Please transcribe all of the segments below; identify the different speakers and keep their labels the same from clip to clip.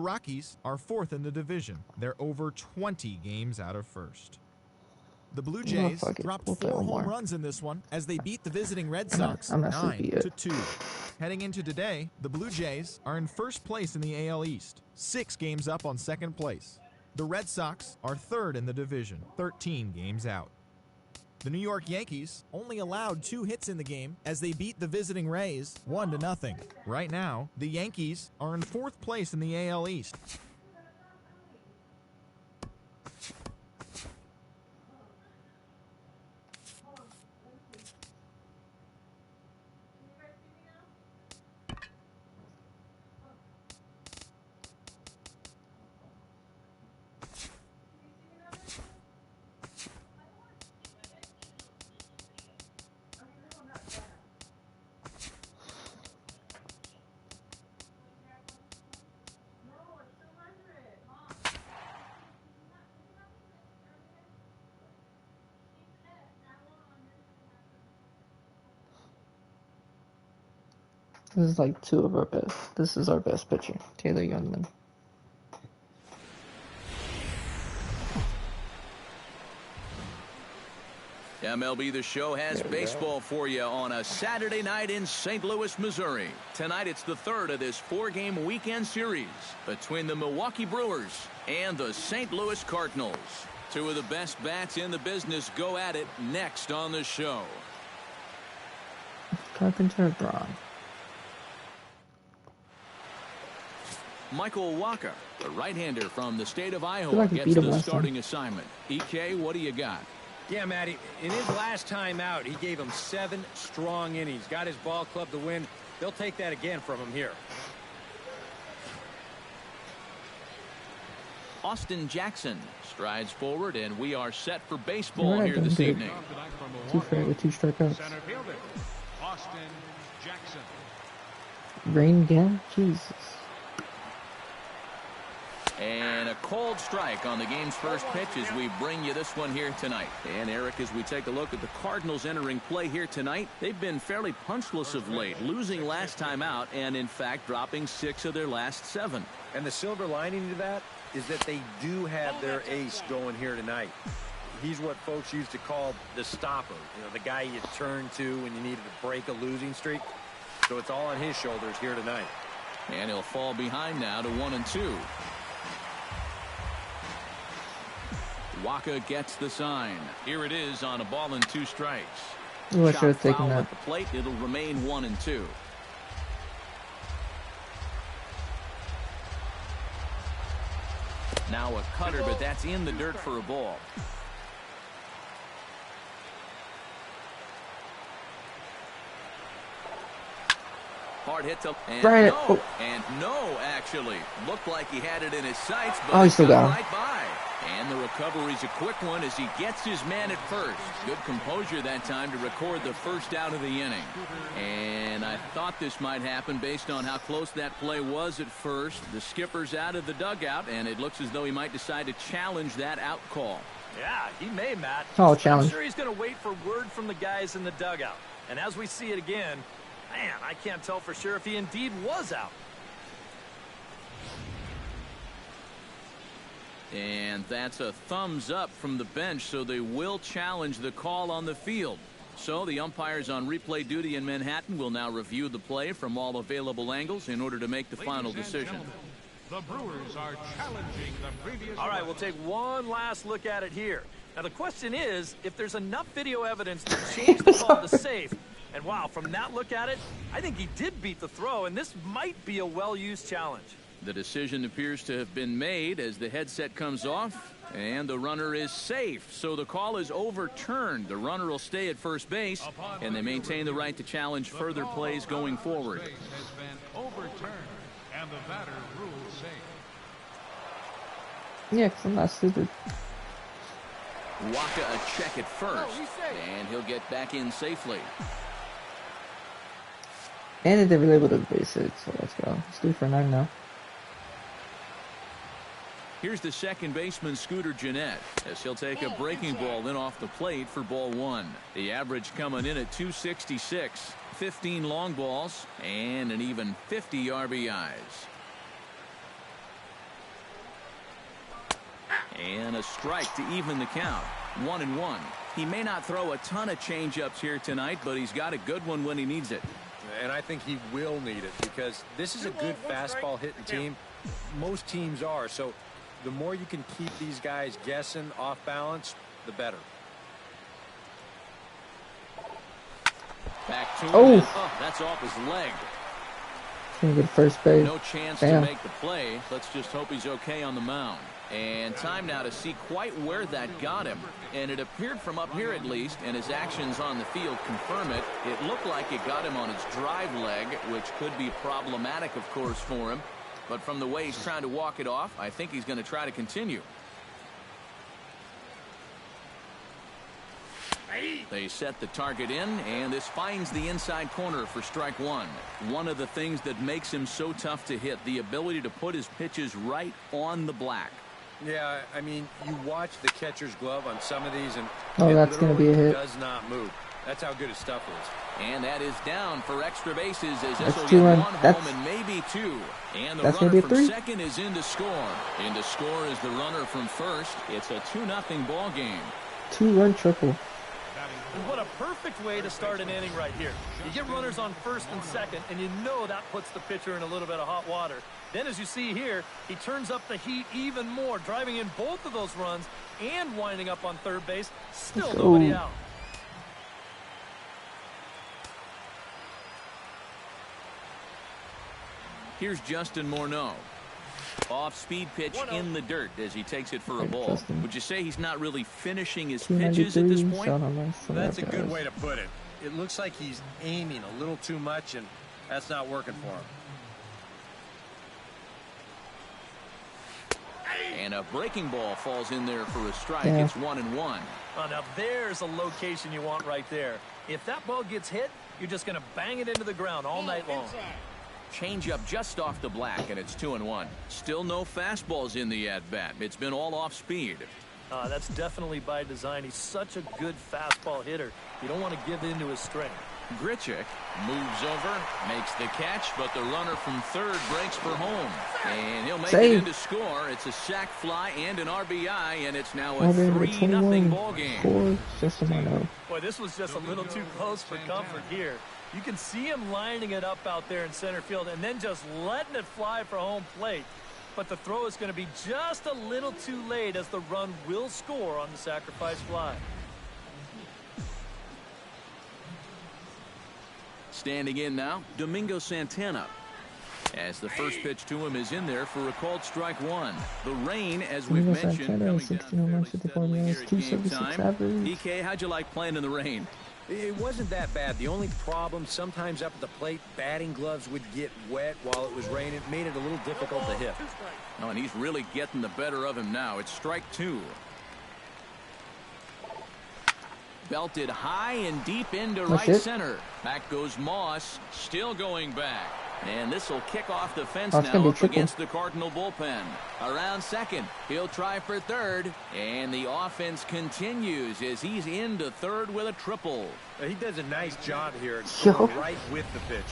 Speaker 1: Rockies are 4th in the division. They're over 20 games out of first. The Blue Jays dropped 4 home runs in this one as they beat the visiting Red Sox 9-2. Heading into today, the Blue Jays are in first place in the AL East, 6 games up on second place. The Red Sox are 3rd in the division, 13 games out. The New York Yankees only allowed 2 hits in the game as they beat the visiting Rays 1-0. Right now, the Yankees are in 4th place in the AL East.
Speaker 2: This is like 2 of our best. This is our best pitcher, Taylor Jungmann.
Speaker 3: MLB The Show has baseball for you on a Saturday night in St. Louis, Missouri. Tonight it's the 3rd of this 4-game weekend series between the Milwaukee Brewers and the St. Louis Cardinals. 2 of the best bats in the business go at it next on the show.
Speaker 2: Carpenter Braun.
Speaker 3: Michael Wacha, the right-hander from the state of Iowa, gets the starting assignment. EK, what do you got?
Speaker 4: Yeah, Matty, in his last time out, he gave him 7 strong innings. Got his ball club to win. They'll take that again from him here.
Speaker 3: Austin Jackson strides forward, and we are set for baseball here this evening.
Speaker 2: 2 for with 2 strikeouts.
Speaker 5: Austin Jackson.
Speaker 2: Rain again? Jesus.
Speaker 3: And a cold strike on the game's first pitch as we bring you this one here tonight. And Eric, as we take a look at the Cardinals entering play here tonight, they've been fairly punchless of late, losing last time out and in fact dropping 6 of their last 7.
Speaker 4: And the silver lining to that is that they do have their ace going here tonight. He's what folks used to call the stopper, the guy you turn to when you needed to break a losing streak. So it's all on his shoulders here tonight.
Speaker 3: And he'll fall behind now to 1-2. Wacha gets the sign. Here it is on a ball and 2 strikes.
Speaker 2: I should have taken that.
Speaker 3: At the plate, it'll remain 1-2. Now a cutter, but that's in the dirt for a ball. Hard hit to and no, actually looked like he had it in his sights, but
Speaker 2: he's still down.
Speaker 3: Right by. And the recovery's a quick one as he gets his man at first. Good composure that time to record the first out of the inning. And I thought this might happen based on how close that play was at first. The skipper's out of the dugout, and it looks as though he might decide to challenge that out call.
Speaker 6: Yeah, he may, Matt.
Speaker 2: Oh, challenge.
Speaker 6: I'm sure he's going to wait for word from the guys in the dugout. And as we see it again, man, I can't tell for sure if he indeed was out.
Speaker 3: And that's a thumbs up from the bench, so they will challenge the call on the field. So the umpires on replay duty in Manhattan will now review the play from all available angles in order to make the final decision.
Speaker 5: The Brewers are challenging the previous.
Speaker 6: All right, we'll take one last look at it here. Now the question is if there's enough video evidence to change the call to safe. And wow, from that look at it, I think he did beat the throw, and this might be a well-used challenge.
Speaker 3: The decision appears to have been made as the headset comes off, and the runner is safe. So the call is overturned. The runner will stay at first base, and they maintain the right to challenge further plays going forward.
Speaker 5: Has been overturned, and the batter rules safe.
Speaker 2: Yeah, because I'm not stupid.
Speaker 3: Wacha a check at first, and he'll get back in safely.
Speaker 2: And they were able to base hit, so let's go. It's 3 for 9 now.
Speaker 3: Here's the second baseman, Scooter Gennett, as he'll take a breaking ball in off the plate for ball 1. The average coming in at 266, 15 long balls, and an even 50 RBIs. And a strike to even the count. 1-1. He may not throw a ton of changeups here tonight, but he's got a good one when he needs it.
Speaker 4: And I think he will need it because this is a good fastball hitting team. Most teams are. So the more you can keep these guys guessing off balance, the better.
Speaker 3: Back to him.
Speaker 2: Oh,
Speaker 3: That's off his leg.
Speaker 2: good first base.
Speaker 3: No chance to make the play. Let's just hope he's okay on the mound. And time now to see quite where that got him. And it appeared from up here at least, and his actions on the field confirm it. It looked like it got him on his drive leg, which could be problematic, of course, for him. But from the way he's trying to walk it off, I think he's going to try to continue. They set the target in, and this finds the inside corner for strike one. One of the things that makes him so tough to hit, the ability to put his pitches right on the black.
Speaker 4: Yeah, I mean, you watch the catcher's glove on some of these, and
Speaker 2: that's going to be a hit.
Speaker 4: Does not move. That's how good his stuff is.
Speaker 3: And that is down for extra bases as this will
Speaker 2: two
Speaker 3: get
Speaker 2: run.
Speaker 3: one home and maybe two. And the runner from second is in to score. In to score is the runner from first. It's a 2-0 ball game.
Speaker 2: 2-run triple.
Speaker 6: And what a perfect way to start an inning right here. You get runners on first and second, and you know that puts the pitcher in a little bit of hot water. Then, as you see here, he turns up the heat even more, driving in both of those runs and winding up on third base. Still nobody out.
Speaker 3: Here's Justin Morneau. Off-speed pitch in the dirt as he takes it for a ball. Would you say he's not really finishing his pitches at this point?
Speaker 4: That's a good way to put it. It looks like he's aiming a little too much, and that's not working for him.
Speaker 3: And a breaking ball falls in there for a strike. It's 1-1.
Speaker 6: Oh, now there's a location you want right there. If that ball gets hit, you're just going to bang it into the ground all night long.
Speaker 3: Changeup just off the black, and it's 2-1. Still no fastballs in the at-bat. It's been all off speed.
Speaker 6: That's definitely by design. He's such a good fastball hitter. You don't want to give in to his strength.
Speaker 3: Grichuk moves over, makes the catch, but the runner from third breaks for home. And he'll make it in to score. It's a sac fly and an RBI, and it's now a 3-0 ball game.
Speaker 6: Boy, this was just a little too close for comfort here. You can see him lining it up out there in center field and then just letting it fly for home plate. But the throw is going to be just a little too late as the run will score on the sacrifice fly.
Speaker 3: Standing in now, Domingo Santana. As the first pitch to him is in there for a called strike one. The rain, as we've mentioned, coming down fairly steadily here at game time. DK, how'd you like playing in the rain?
Speaker 4: It wasn't that bad. The only problem, sometimes up at the plate, batting gloves would get wet while it was raining. It made it a little difficult to hit.
Speaker 3: Oh, and he's really getting the better of him now. It's strike two. Belted high and deep into right center. Back goes Moss, still going back. And this will kick off the fence now up against the Cardinal bullpen. Around second, he'll try for third. And the offense continues as he's into third with a triple.
Speaker 4: He does a nice job here going right with the pitch.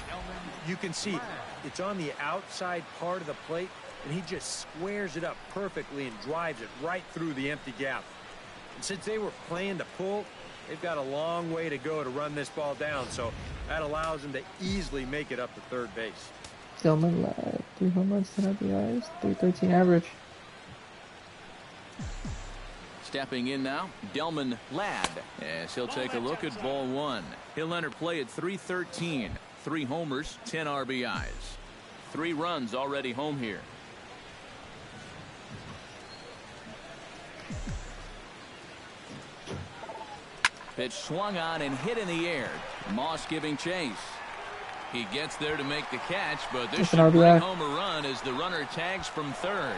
Speaker 4: You can see it's on the outside part of the plate, and he just squares it up perfectly and drives it right through the empty gap. And since they were playing to pull, they've got a long way to go to run this ball down, so that allows them to easily make it up to third base.
Speaker 2: Jungmann led 3 home runs, 10 RBIs, 313 average.
Speaker 3: Stepping in now, Delman Ladd, as he'll take a look at ball one. He'll enter play at 313, 3 homers, 10 RBIs. 3 runs already home here. Pitch swung on and hit in the air. Moss giving chase. He gets there to make the catch, but this should bring home a run as the runner tags from third.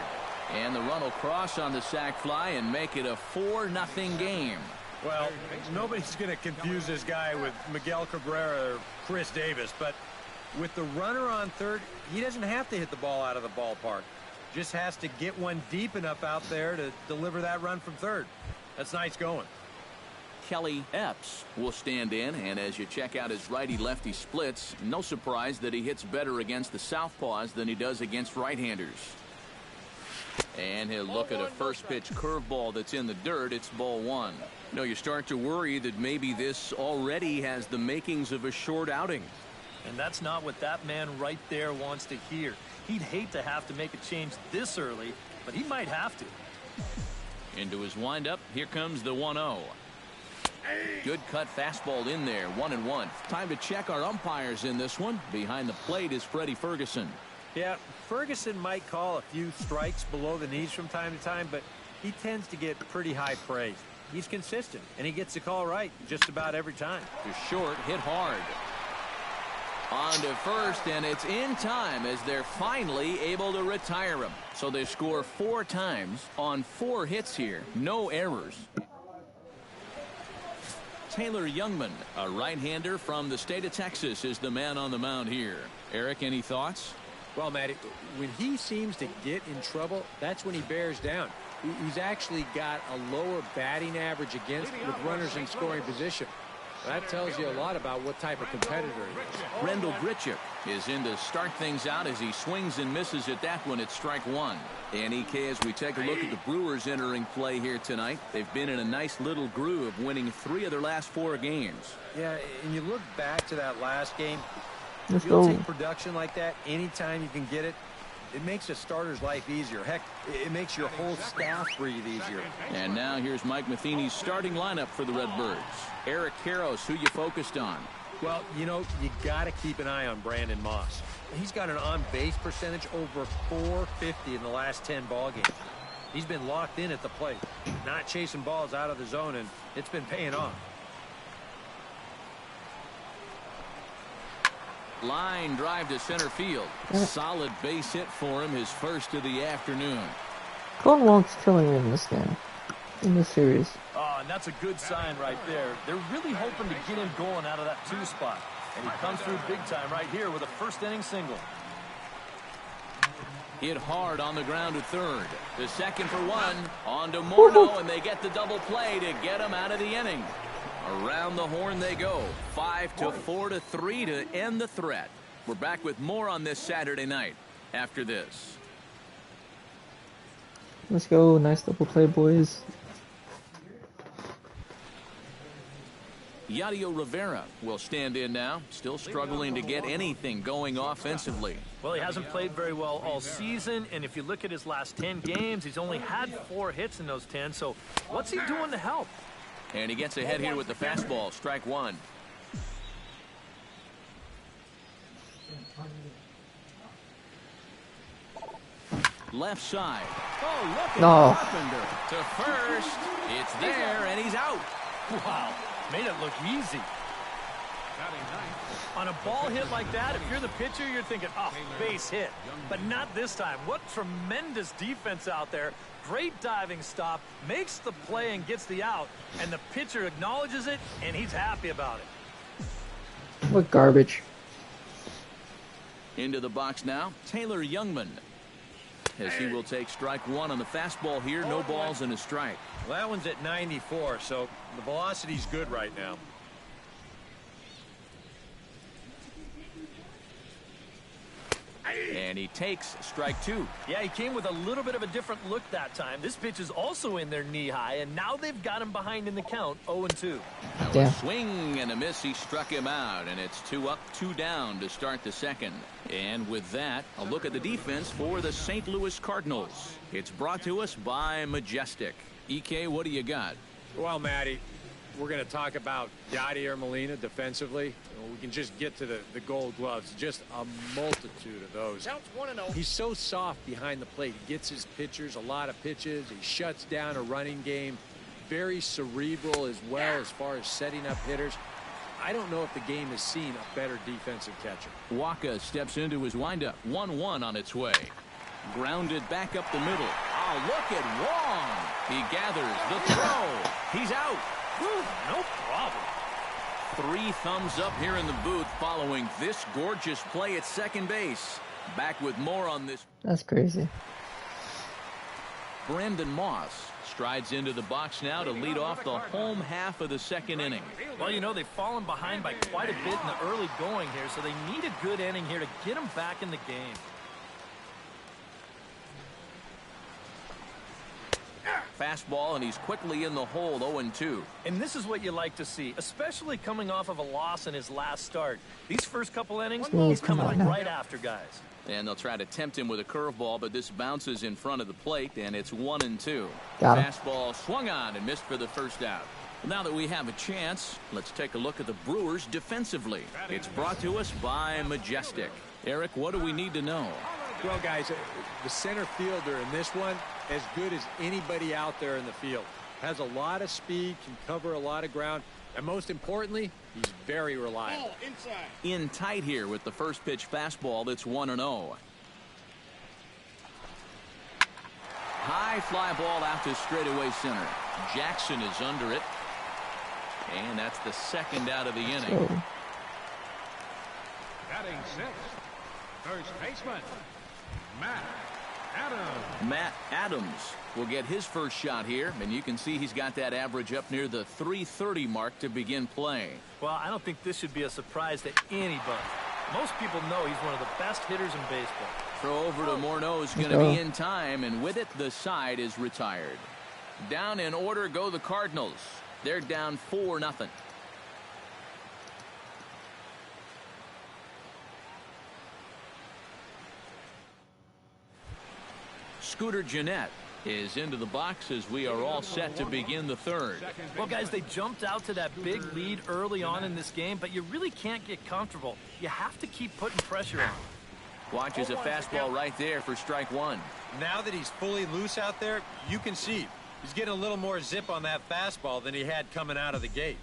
Speaker 3: And the run will cross on the sac fly and make it a 4-0 game.
Speaker 4: Well, nobody's going to confuse this guy with Miguel Cabrera or Chris Davis, but with the runner on third, he doesn't have to hit the ball out of the ballpark. Just has to get one deep enough out there to deliver that run from third. That's nice going.
Speaker 3: Kelly Epps will stand in, and as you check out his righty-lefty splits, no surprise that he hits better against the southpaws than he does against right-handers. And he'll look at a first pitch curveball that's in the dirt. It's ball one. You know, you start to worry that maybe this already has the makings of a short outing.
Speaker 6: And that's not what that man right there wants to hear. He'd hate to have to make a change this early, but he might have to.
Speaker 3: Into his windup. Here comes the 1-0. Good cut fastball in there. 1-1. Time to check our umpires in this one. Behind the plate is Freddie Ferguson.
Speaker 4: Yeah, Ferguson might call a few strikes below the knees from time to time, but he tends to get pretty high praise. He's consistent, and he gets the call right just about every time.
Speaker 3: To short, hit hard. On to first, and it's in time as they're finally able to retire him. So they score 4 times on 4 hits here. No errors. Taylor Jungmann, a right-hander from the state of Texas, is the man on the mound here. Eric, any thoughts?
Speaker 4: Well, Matty, when he seems to get in trouble, that's when he bears down. He's actually got a lower batting average against with runners in scoring position. That tells you a lot about what type of competitor he is.
Speaker 3: Rendell Grichuk is in to start things out as he swings and misses at that one at strike 1. And EK, as we take a look at the Brewers entering play here tonight, they've been in a nice little groove, winning 3 of their last 4 games.
Speaker 4: Yeah, and you look back to that last game,
Speaker 2: You'll
Speaker 4: take production like that anytime you can get it. It makes a starter's life easier. Heck, it makes your whole staff breathe easier.
Speaker 3: And now here's Mike Matheny's starting lineup for the Redbirds. Eric Karros, who you focused on?
Speaker 4: Well, you know, you got to keep an eye on Brandon Moss. He's got an on-base percentage over .450 in the last 10 ball games. He's been locked in at the plate, not chasing balls out of the zone, and it's been paying off.
Speaker 3: Line drive to center field. Solid base hit for him, his first of the afternoon.
Speaker 2: Glenn Walk's killing me in this game, in this series.
Speaker 6: Oh, and that's a good sign right there. They're really hoping to get him going out of that 2 spot. And he comes through big time right here with a first inning single.
Speaker 3: Hit hard on the ground to third. The second for 1. On to Morneau, and they get the double play to get him out of the inning. Around the horn they go. 5-4-3 to end the threat. We're back with more on this Saturday night after this.
Speaker 2: Let's go. Nice double play, boys.
Speaker 3: Yadier Rivera will stand in now, still struggling to get anything going offensively.
Speaker 6: Well, he hasn't played very well all season, and if you look at his last 10 games, he's only had 4 hits in those 10, so what's he doing to help?
Speaker 3: And he gets ahead here with the fastball, strike 1. Left side. Oh, look at Carpenter to first. It's there, and he's out.
Speaker 6: Wow, made it look easy. On a ball hit like that, if you're the pitcher, you're thinking, oh, base hit. But not this time. What tremendous defense out there. Great diving stop, makes the play and gets the out, and the pitcher acknowledges it, and he's happy about it.
Speaker 2: What garbage.
Speaker 3: Into the box now, Taylor Jungmann, as he will take strike 1 on the fastball here. No balls and a strike.
Speaker 4: Well, that one's at 94, so the velocity's good right now.
Speaker 3: And he takes strike 2.
Speaker 6: Yeah, he came with a little bit of a different look that time. This pitch is also in there knee high, and now they've got him behind in the count, 0-2.
Speaker 3: A swing and a miss. He struck him out, and it's 2 up, 2 down to start the second. And with that, a look at the defense for the St. Louis Cardinals. It's brought to us by Majestic. EK, what do you got?
Speaker 4: Well, Matty, we're going to talk about Yadier Molina defensively. We can just get to the gold gloves. Just a multitude of those. He's so soft behind the plate. He gets his pitchers a lot of pitches. He shuts down a running game. Very cerebral as well as far as setting up hitters. I don't know if the game has seen a better defensive catcher.
Speaker 3: Wacha steps into his windup. 1-1 on its way. Grounded back up the middle. Oh, look at Wong. He gathers the throw. He's out.
Speaker 6: Whew, no problem.
Speaker 3: 3 thumbs up here in the booth following this gorgeous play at second base. Back with more on this.
Speaker 2: That's crazy.
Speaker 3: Brandon Moss strides into the box now to lead off the home half of the second inning.
Speaker 6: Well, you know, they've fallen behind by quite a bit in the early going here, so they need a good inning here to get them back in the game.
Speaker 3: Fastball, and he's quickly in the hole, 0-2.
Speaker 6: And this is what you like to see, especially coming off of a loss in his last start. These first couple innings, he's coming right after guys.
Speaker 3: And they'll try to tempt him with a curveball, but this bounces in front of the plate, and it's 1-2. Fastball swung on and missed for the first out. Now that we have a chance, let's take a look at the Brewers defensively. It's brought to us by Majestic. Eric, what do we need to know?
Speaker 4: Well, guys, the center fielder in this one, as good as anybody out there in the field. Has a lot of speed, can cover a lot of ground, and most importantly, he's very reliable.
Speaker 3: In tight here with the first pitch fastball that's 1-0. High fly ball out to straightaway center. Jackson is under it. And that's the second out of the inning.
Speaker 5: Batting sixth, first baseman, Matt Adams.
Speaker 3: Matt Adams will get his first shot here, and you can see he's got that average up near the .330 mark to begin play.
Speaker 6: Well, I don't think this should be a surprise to anybody. Most people know he's one of the best hitters in baseball.
Speaker 3: Throw over to Morneau is going to be in time, and with it, the side is retired. Down in order go the Cardinals. They're down 4-0. Scooter Gennett is into the box as we are all set to begin the third.
Speaker 6: Well, guys, they jumped out to that big lead early on in this game, but you really can't get comfortable. You have to keep putting pressure on.
Speaker 3: Watches a fastball right there for strike one.
Speaker 4: Now that he's fully loose out there, you can see he's getting a little more zip on that fastball than he had coming out of the gate.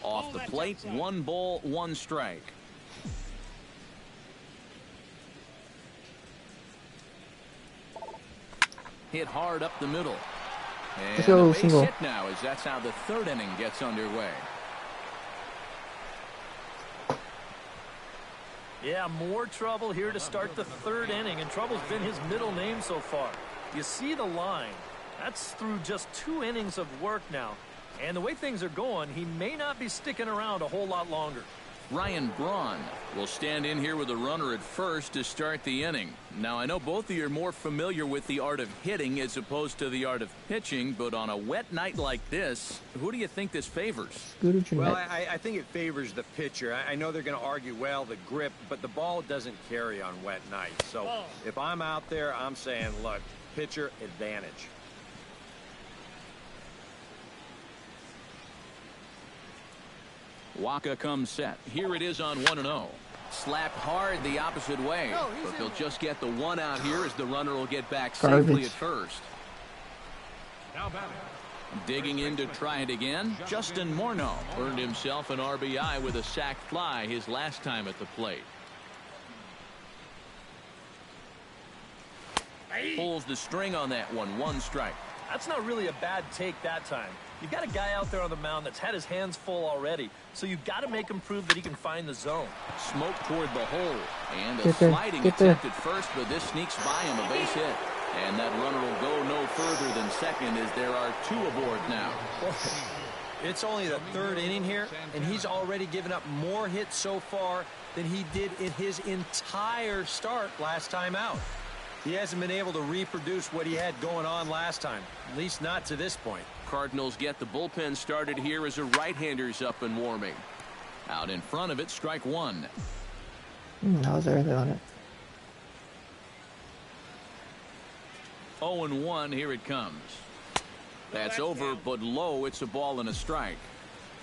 Speaker 3: Off the plate, 1 ball, 1 strike. Hit hard up the middle. And a base hit now, as that's how the third inning gets underway.
Speaker 6: Yeah, more trouble here to start the third inning, and trouble's been his middle name so far. You see the line. That's through just 2 innings of work now. And the way things are going, he may not be sticking around a whole lot longer.
Speaker 3: Ryan Braun will stand in here with a runner at first to start the inning. Now, I know both of you are more familiar with the art of hitting as opposed to the art of pitching, but on a wet night like this, who do you think this favors?
Speaker 4: Well, I think it favors the pitcher. I know they're going to argue, well, the grip, but the ball doesn't carry on wet nights. So if I'm out there, I'm saying, look, pitcher advantage.
Speaker 3: Wacha comes set. Here it is on 1-0. Slapped hard the opposite way. But they'll just get the 1 out here as the runner will get back safely at first.
Speaker 5: Now batting.
Speaker 3: Digging in to try it again. Justin Morneau earned himself an RBI with a sac fly his last time at the plate. Pulls the string on that one. 1 strike.
Speaker 6: That's not really a bad take that time. You've got a guy out there on the mound that's had his hands full already, so you've got to make him prove that he can find the zone.
Speaker 3: Smoke toward the hole, and a sliding attempt at first, but this sneaks by him, a base hit. And that runner will go no further than second as there are 2 aboard now.
Speaker 4: It's only the 3rd inning here, and he's already given up more hits so far than he did in his entire start last time out. He hasn't been able to reproduce what he had going on last time, at least not to this point.
Speaker 3: Cardinals get the bullpen started here as a right-hander's up and warming. Out in front of it, strike 1.
Speaker 2: I was early on it.
Speaker 3: 0-1, here it comes. That's over, but low. It's a ball and a strike.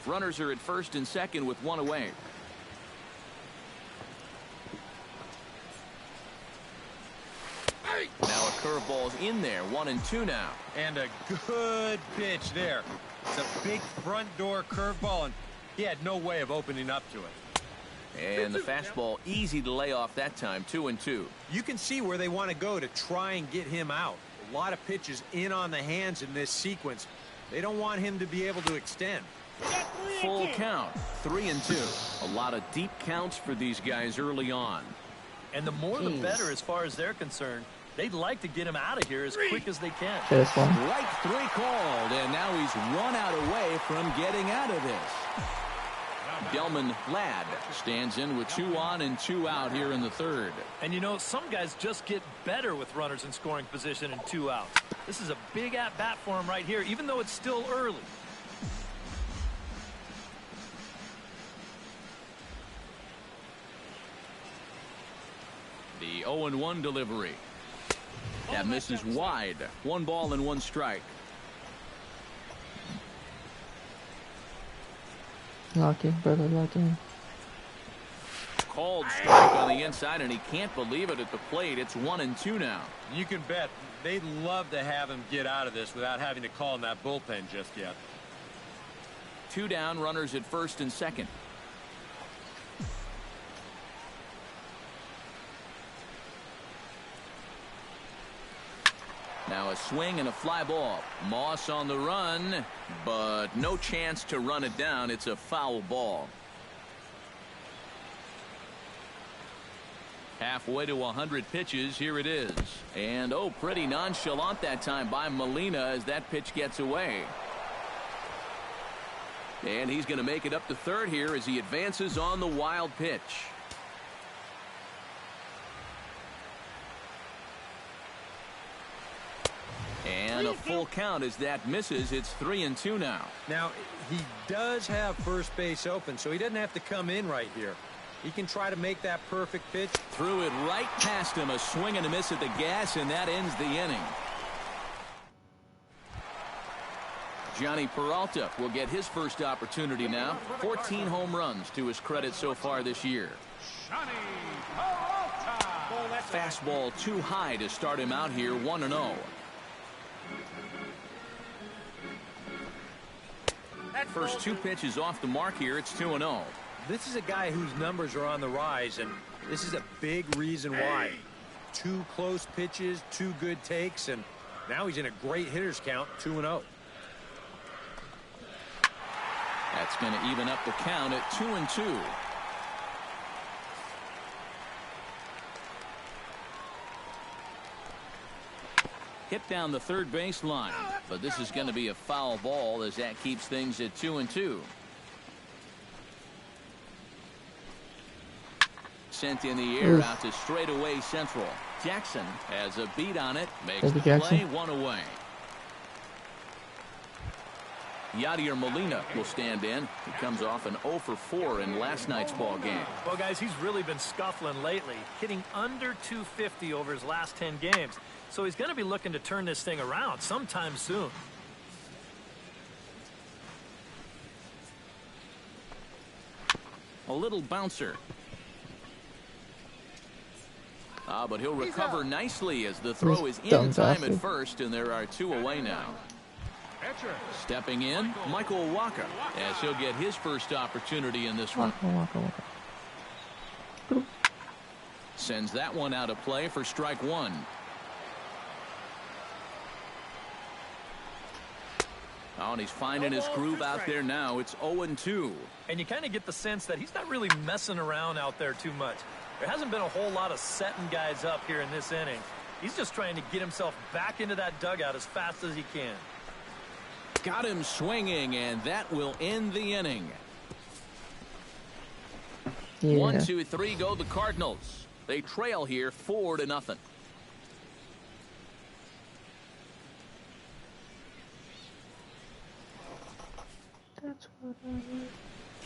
Speaker 3: Runners are at first and second with 1 away. Now a curveball's in there, 1-2 now.
Speaker 4: And a good pitch there. It's a big front door curveball, and he had no way of opening up to it.
Speaker 3: And the fastball easy to lay off that time, 2-2.
Speaker 4: You can see where they want to go to try and get him out. A lot of pitches in on the hands in this sequence. They don't want him to be able to extend.
Speaker 3: Full count, 3-2. A lot of deep counts for these guys early on.
Speaker 6: And the more the better as far as they're concerned. They'd like to get him out of here as quick as they can.
Speaker 3: Right 3 called, and now he's run out away from getting out of this. Delman Ladd stands in with 2 on and 2 out here in the third.
Speaker 6: And you know, some guys just get better with runners in scoring position and 2 outs. This is a big at-bat for him right here, even though it's still early.
Speaker 3: The 0-1 delivery. That misses wide. 1 ball and 1 strike.
Speaker 2: Lock in, brother, lock in.
Speaker 3: Called strike on the inside, and he can't believe it at the plate. It's 1-2 now.
Speaker 4: You can bet they'd love to have him get out of this without having to call in that bullpen just yet.
Speaker 3: 2 down, runners at first and second. Now a swing and a fly ball. Moss on the run, but no chance to run it down. It's a foul ball. Halfway to 100 pitches. Here it is. And oh, pretty nonchalant that time by Molina as that pitch gets away. And he's going to make it up to third here as he advances on the wild pitch. And a full count as that misses. It's 3-2 now.
Speaker 4: Now, he does have first base open, so he doesn't have to come in right here. He can try to make that perfect pitch.
Speaker 3: Threw it right past him. A swing and a miss at the gas, and that ends the inning. Johnny Peralta will get his first opportunity now. 14 home runs to his credit so far this year.
Speaker 5: Johnny Peralta.
Speaker 3: Fastball too high to start him out here, 1-0. First 2 pitches off the mark here. It's 2-0.
Speaker 4: This is a guy whose numbers are on the rise, and this is a big reason why. 2 close pitches, 2 good takes, and now he's in a great hitters count, 2-0.
Speaker 3: That's going to even up the count at 2-2. Hit down the third base line, but this is going to be a foul ball as that keeps things at 2-2. Sent in the air out to straightaway central. Jackson has a beat on it, makes the play, 1 away. Yadier Molina will stand in. He comes off an 0 for 4 in last night's ball game.
Speaker 6: Well, guys, he's really been scuffling lately, hitting under 250 over his last 10 games. So he's going to be looking to turn this thing around sometime soon.
Speaker 3: A little bouncer. But he'll recover nicely as the throw is in time at first, and there are 2 away now. Stepping in, Michael Wacha, as he'll get his first opportunity in this one. Sends that one out of play for strike 1. Oh, and he's finding his groove out there now. It's 0-2.
Speaker 6: And you kind of get the sense that he's not really messing around out there too much. There hasn't been a whole lot of setting guys up here in this inning. He's just trying to get himself back into that dugout as fast as he can.
Speaker 3: Got him swinging, and that will end the inning. 1, 2, 3 go the Cardinals. They trail here 4-0.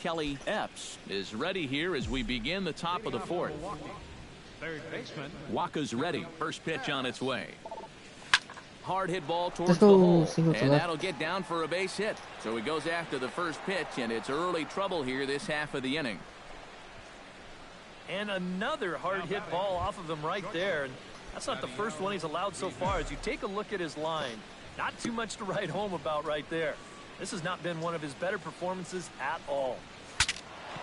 Speaker 3: Kelly Epps is ready here as we begin the top of the 4th. Wacha's ready. First pitch on its way. Hard hit ball towards the hole, and that'll get down for a base hit. So he goes after the first pitch, and it's early trouble here this half of the inning.
Speaker 6: And another hard hit ball off of him right there. And that's not the first one he's allowed so far. As you take a look at his line, not too much to write home about right there. This has not been one of his better performances at all.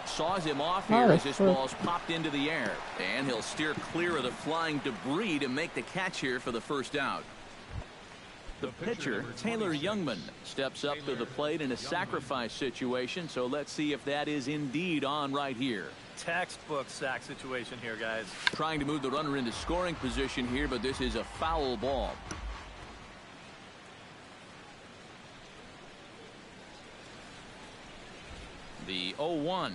Speaker 3: Saws him off here as this ball's popped into the air. And he'll steer clear of the flying debris to make the catch here for the first out. The pitcher, Taylor Jungmann, steps up to the plate in a sacrifice situation, so let's see if that is indeed on right here.
Speaker 6: Textbook sack situation here, guys.
Speaker 3: Trying to move the runner into scoring position here, but this is a foul ball. The 0-1.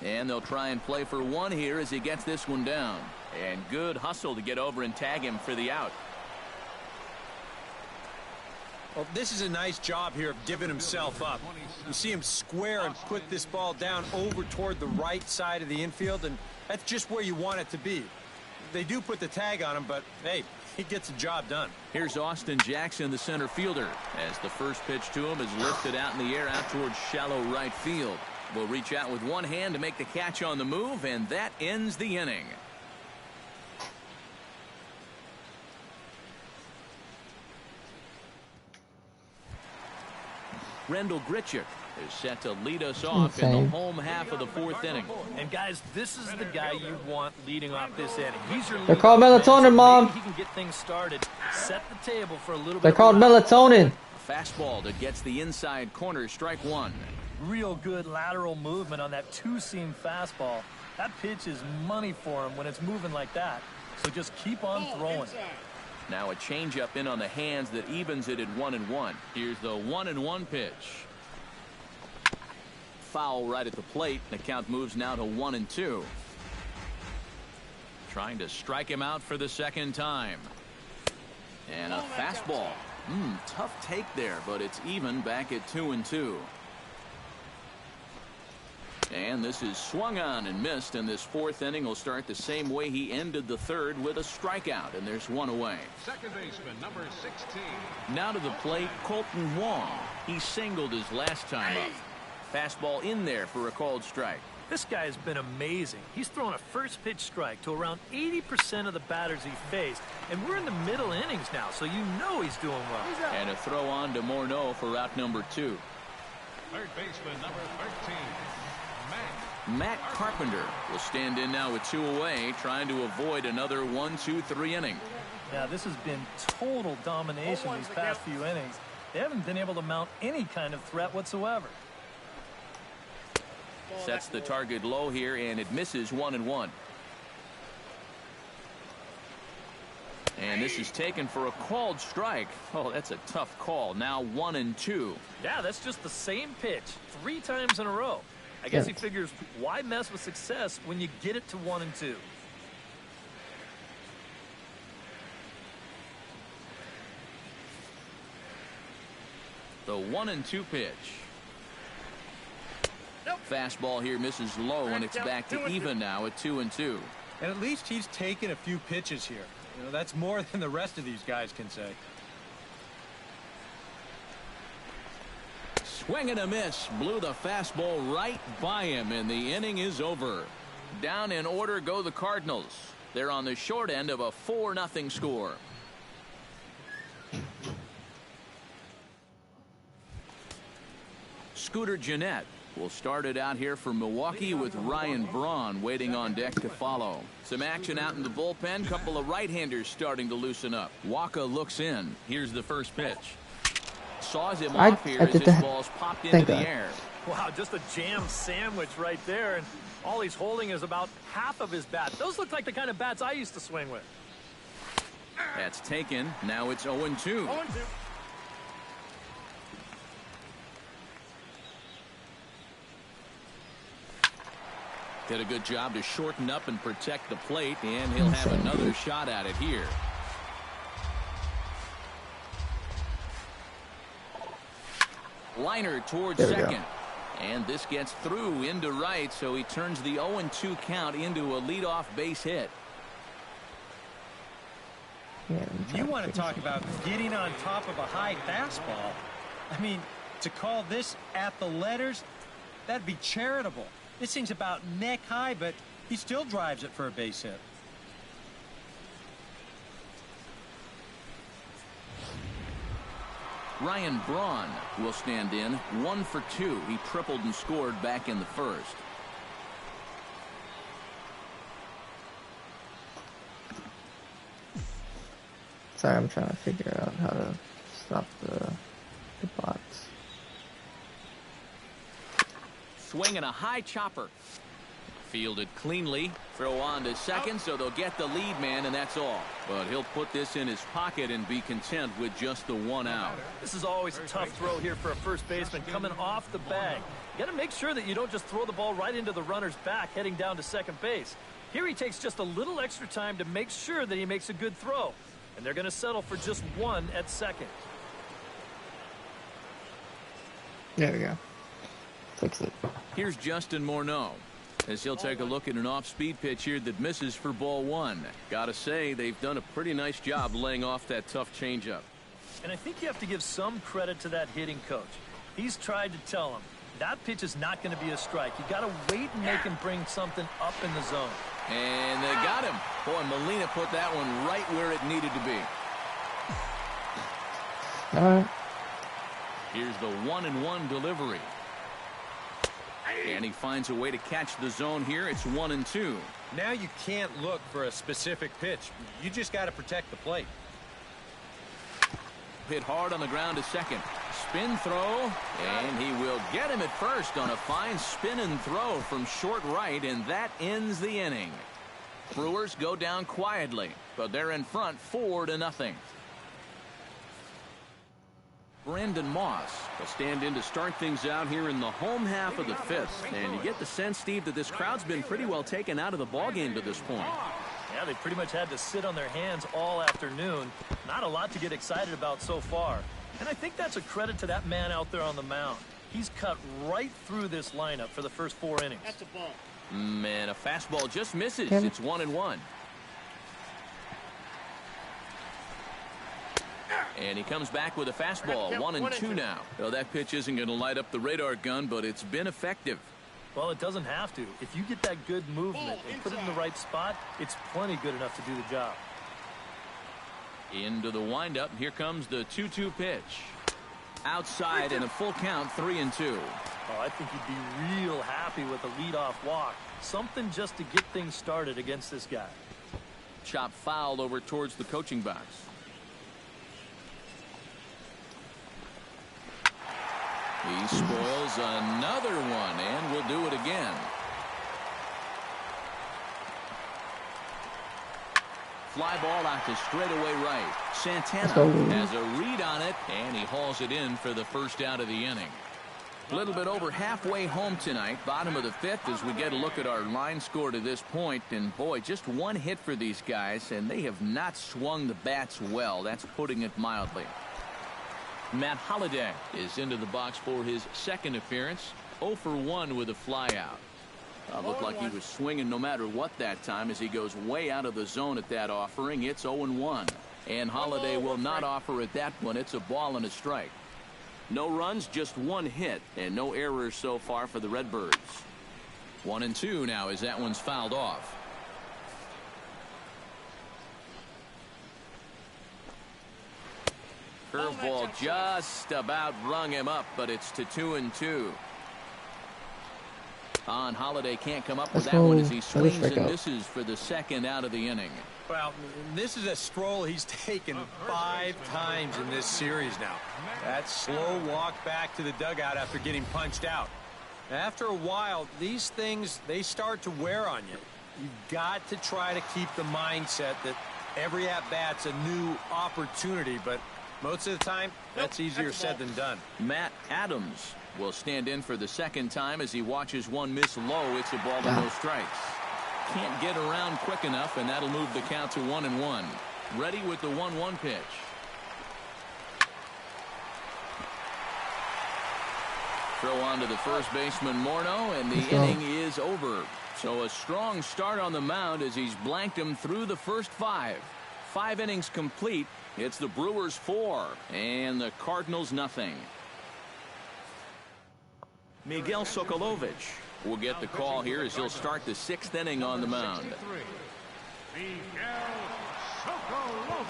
Speaker 3: And they'll try and play for one here as he gets this one down. And good hustle to get over and tag him for the out.
Speaker 4: Well, this is a nice job here of giving himself up. You see him square and put this ball down over toward the right side of the infield, and that's just where you want it to be. They do put the tag on him, but, hey, he gets the job done.
Speaker 3: Here's Austin Jackson, the center fielder, as the first pitch to him is lifted out in the air out towards shallow right field. Will reach out with one hand to make the catch on the move, and that ends the inning. Rendell Grichuk is set to lead us off in the home half of the fourth inning.
Speaker 6: And guys, this is the guy you want leading off this inning. He's your
Speaker 2: They're called melatonin, Mom.
Speaker 6: He can get things started, set the table for a little bit.
Speaker 2: They're called melatonin.
Speaker 3: A fastball that gets the inside corner, strike one.
Speaker 6: Real good lateral movement on that two-seam fastball. That pitch is money for him when it's moving like that. So just keep on throwing.
Speaker 3: Now a changeup in on the hands that evens it at 1-1. Here's the 1-1 pitch. Foul right at the plate. The count moves now to 1-2. Trying to strike him out for the second time. And a fastball. Tough take there, but it's even back at 2-2. And this is swung on and missed, and this fourth inning will start the same way he ended the third, with a strikeout, and there's one away.
Speaker 5: Second baseman, number 16.
Speaker 3: Now to the plate, Colton Wong. He singled his last time up. Fastball in there for a called strike.
Speaker 6: This guy has been amazing. He's thrown a first pitch strike to around 80% of the batters he faced, and we're in the middle innings now, so you know he's doing well.
Speaker 3: And a throw on to Morneau for out number 2.
Speaker 5: Third baseman, number 13.
Speaker 3: Matt Carpenter will stand in now with 2 away, trying to avoid another 1-2-3 inning.
Speaker 6: Yeah, this has been total domination these past few innings. They haven't been able to mount any kind of threat whatsoever.
Speaker 3: Sets the target low here, and it misses 1-1. And this is taken for a called strike. Oh, that's a tough call. Now 1-2.
Speaker 6: Yeah, that's just the same pitch 3 times in a row. I guess he figures, why mess with success when you get it to 1-2?
Speaker 3: The 1-2 pitch. Fastball here misses low, and it's back to even now at 2-2.
Speaker 4: And at least he's taken a few pitches here. You know, that's more than the rest of these guys can say.
Speaker 3: Swing and a miss. Blew the fastball right by him, and the inning is over. Down in order go the Cardinals. They're on the short end of a 4-0 score. Scooter Gennett will start it out here for Milwaukee, with Ryan Braun waiting on deck to follow. Some action out in the bullpen. Couple of right-handers starting to loosen up. Wacha looks in. Here's the first pitch. Saws him off here as his ball's popped into the air.
Speaker 6: Wow, just a jam sandwich right there, and all he's holding is about half of his bat. Those look like the kind of bats I used to swing with.
Speaker 3: That's taken. Now it's 0-2. Did a good job to shorten up and protect the plate, and he'll have another shot at it here. Liner towards second. And this gets through into right, so he turns the 0-2 count into a leadoff base hit.
Speaker 4: You want to talk about getting on top of a high fastball. I mean, to call this at the letters, that'd be charitable. This thing's about neck high, but he still drives it for a base hit.
Speaker 3: Ryan Braun will stand in. 1 for 2. He tripled and scored back in the first.
Speaker 2: Sorry, I'm trying to figure out how to stop the bots.
Speaker 3: Swinging a high chopper. Fielded cleanly. Throw on to second, so they'll get the lead man, and that's all. But he'll put this in his pocket and be content with just the 1 out.
Speaker 6: This is always a tough throw here for a first baseman coming off the bag. You got to make sure that you don't just throw the ball right into the runner's back heading down to second base. Here he takes just a little extra time to make sure that he makes a good throw. And they're going to settle for just 1 at second.
Speaker 2: There we go. Fix it.
Speaker 3: Here's Justin Morneau, as he'll take a look at an off-speed pitch here that misses for ball 1. Gotta say, they've done a pretty nice job laying off that tough changeup.
Speaker 6: And I think you have to give some credit to that hitting coach. He's tried to tell him that pitch is not going to be a strike. You got to wait and make him bring something up in the zone.
Speaker 3: And they got him. Boy, Molina put that one right where it needed to be.
Speaker 2: All right.
Speaker 3: Here's the 1-1 delivery. And he finds a way to catch the zone here. It's 1-2.
Speaker 4: Now you can't look for a specific pitch. You just got to protect the plate.
Speaker 3: Hit hard on the ground to second. Spin throw, and he will get him at first on a fine spin and throw from short right, and that ends the inning. Brewers go down quietly, but they're in front 4-0. Brandon Moss will stand in to start things out here in the home half of the 5th. And you get the sense, Steve, that this crowd's been pretty well taken out of the ballgame to this point.
Speaker 6: Yeah, they pretty much had to sit on their hands all afternoon. Not a lot to get excited about so far. And I think that's a credit to that man out there on the mound. He's cut right through this lineup for the first 4 innings.
Speaker 3: That's a ball. Man, a fastball just misses. It's 1-1. And he comes back with a fastball. 1-2 now. Well, that pitch isn't going to light up the radar gun, but it's been effective.
Speaker 6: Well, it doesn't have to. If you get that good movement and put it in the right spot, it's plenty good enough to do the job.
Speaker 3: Into the windup. Here comes the 2-2 pitch. Outside and a full count, 3-2.
Speaker 6: Oh, I think he'd be real happy with a leadoff walk. Something just to get things started against this guy.
Speaker 3: Chop foul over towards the coaching box. He spoils another one, and will do it again. Fly ball out to straightaway right. Santana has a read on it, and he hauls it in for the first out of the inning. A little bit over halfway home tonight, bottom of the 5th, as we get a look at our line score to this point. And boy, just one hit for these guys, and they have not swung the bats well. That's putting it mildly. Matt Holliday is into the box for his second appearance. 0 for 1 with a flyout. Looked like he was swinging no matter what that time, as he goes way out of the zone at that offering. It's 0-1. And Holliday will not offer at that one. It's a ball and a strike. No runs, just one hit, and no errors so far for the Redbirds. 1-2 now as that one's fouled off. Curveball just about rung him up, but it's to 2-2. On Holliday can't come up with that one as he swings and misses for the second out of the inning.
Speaker 4: Well, this is a stroll he's taken 5 times in this series now. That slow walk back to the dugout after getting punched out. After a while, these things, they start to wear on you. You've got to try to keep the mindset that every at-bat's a new opportunity, but most of the time, that's easier said than done.
Speaker 3: Matt Adams will stand in for the second time as he watches one miss low. It's a ball to no strikes. Can't get around quick enough, and that'll move the count to 1-1. Ready with the 1-1 pitch. Throw on to the first baseman, Morneau, and the inning is over. So a strong start on the mound as he's blanked him through the first 5. 5 innings complete. It's the Brewers 4 and the Cardinals nothing. Miguel Sokolovich will get the call here as he'll start the 6th inning on the mound.
Speaker 5: Miguel Sokolovich.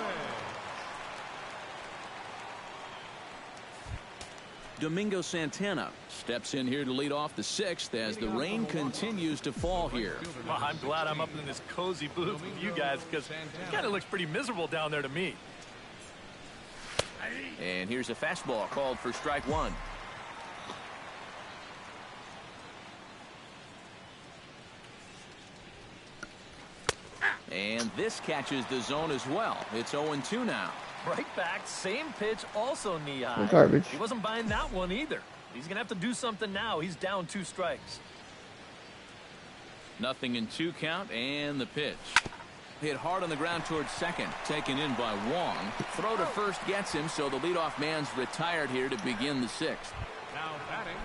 Speaker 3: Domingo Santana steps in here to lead off the 6th as the rain continues to fall here.
Speaker 6: Well, I'm glad I'm up in this cozy booth with you guys because it kind of looks pretty miserable down there to me.
Speaker 3: And here's a fastball called for strike 1. And this catches the zone as well. It's 0-2 now.
Speaker 6: Right back, same pitch, also knee high.
Speaker 2: Garbage.
Speaker 6: He wasn't buying that one either. He's going to have to do something now. He's down 2 strikes.
Speaker 3: 0-2 count, and the pitch. Hit hard on the ground towards second. Taken in by Wong. Throw to first gets him, so the leadoff man's retired here to begin the 6th.
Speaker 5: Now batting.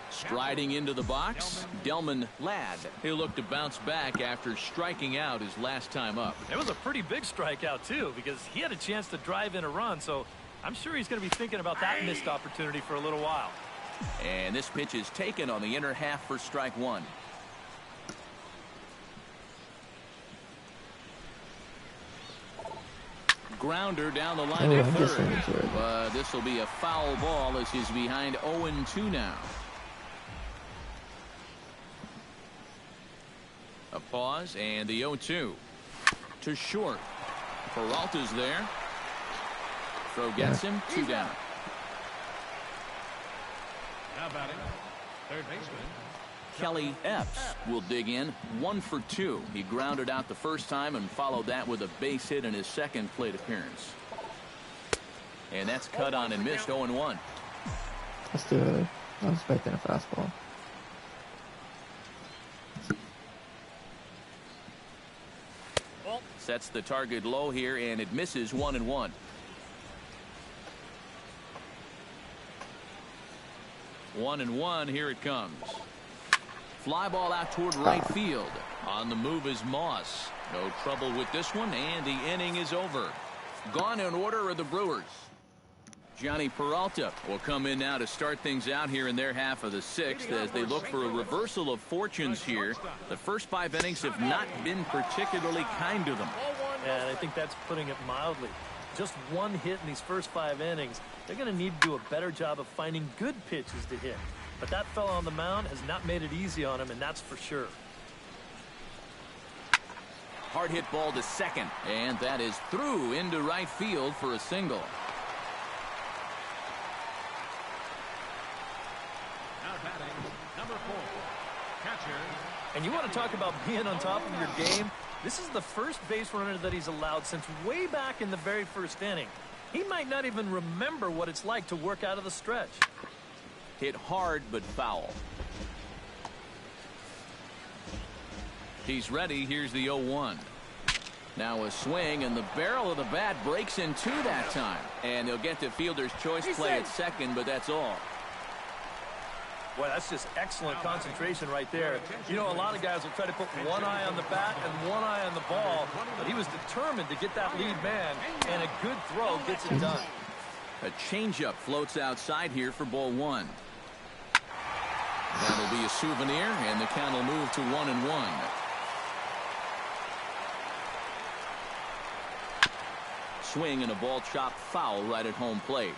Speaker 3: Striding into the box, Delman Ladd. He'll look to bounce back after striking out his last time up.
Speaker 6: It was a pretty big strikeout, too, because he had a chance to drive in a run, so I'm sure he's going to be thinking about that missed opportunity for a little while.
Speaker 3: And this pitch is taken on the inner half for strike 1. Grounder down the line at third. But this will be a foul ball as he's behind 0-2 now. A pause and the 0-2 to short. Peralta's there. Throw gets him. 2 down.
Speaker 5: Now batting. Third baseman.
Speaker 3: Kelly Epps will dig in. 1 for 2. He grounded out the first time and followed that with a base hit in his second plate appearance. And that's cut on and missed. 0-1.
Speaker 2: Let's do it. I was expecting a fastball.
Speaker 3: Sets the target low here, and it misses. 1-1. One and one. Here it comes. Fly ball out toward right field. On the move is Moss. No trouble with this one, and the inning is over. Gone in order are the Brewers. Johnny Peralta will come in now to start things out here in their half of the 6th as they look for a reversal of fortunes here. The first 5 innings have not been particularly kind to them.
Speaker 6: And I think that's putting it mildly. Just 1 hit in these first 5 innings. They're going to need to do a better job of finding good pitches to hit. But that fella on the mound has not made it easy on him, and that's for sure.
Speaker 3: Hard hit ball to second, and that is through into right field for a single.
Speaker 5: Now batting, number 4, catcher.
Speaker 6: And you want to talk about being on top of your game? This is the first base runner that he's allowed since way back in the very first inning. He might not even remember what it's like to work out of the stretch.
Speaker 3: Hit hard but foul. He's ready. Here's the 0-1. Now a swing, and the barrel of the bat breaks in 2 that time. And they'll get to fielder's choice play at second, but that's all.
Speaker 6: Boy, that's just excellent concentration right there. You know, a lot of guys will try to put one eye on the bat and one eye on the ball, but he was determined to get that lead man, and a good throw gets it done.
Speaker 3: A changeup floats outside here for ball 1. That'll be a souvenir, and the count will move to 1-1. Swing and a ball chopped foul right at home plate.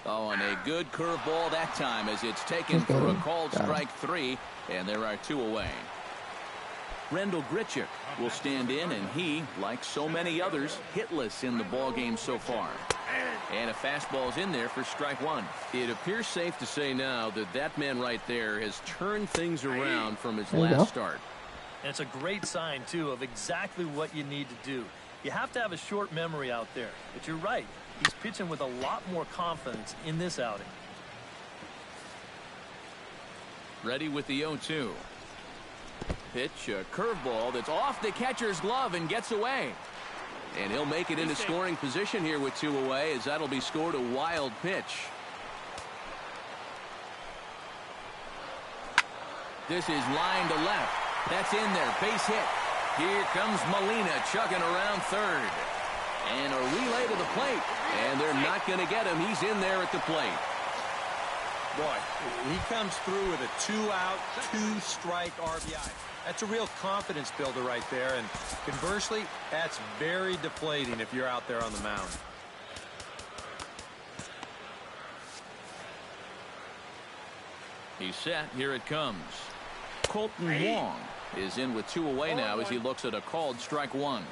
Speaker 3: Oh, and a good curveball that time as it's taken for a called strike 3, and there are 2 away. Rendell Grichuk will stand in, and he, like so many others, hitless in the ballgame so far. And a fastball's in there for strike 1. It appears safe to say now that that man right there has turned things around from his last start.
Speaker 6: And it's a great sign, too, of exactly what you need to do. You have to have a short memory out there, but you're right. He's pitching with a lot more confidence in this outing.
Speaker 3: Ready with the 0-2. Pitch, a curveball that's off the catcher's glove and gets away. And he'll make it into scoring position here with 2 away, as that'll be scored a wild pitch. This is line to left. That's in there. Base hit. Here comes Molina chugging around third. And a relay to the plate. And they're not going to get him. He's in there at the plate.
Speaker 4: Boy, he comes through with a 2-out, 2-strike RBI. That's a real confidence builder right there. And conversely, that's very deflating if you're out there on the mound.
Speaker 3: He's set. Here it comes. Colton Wong is in with 2 away now as he looks at a called strike 1.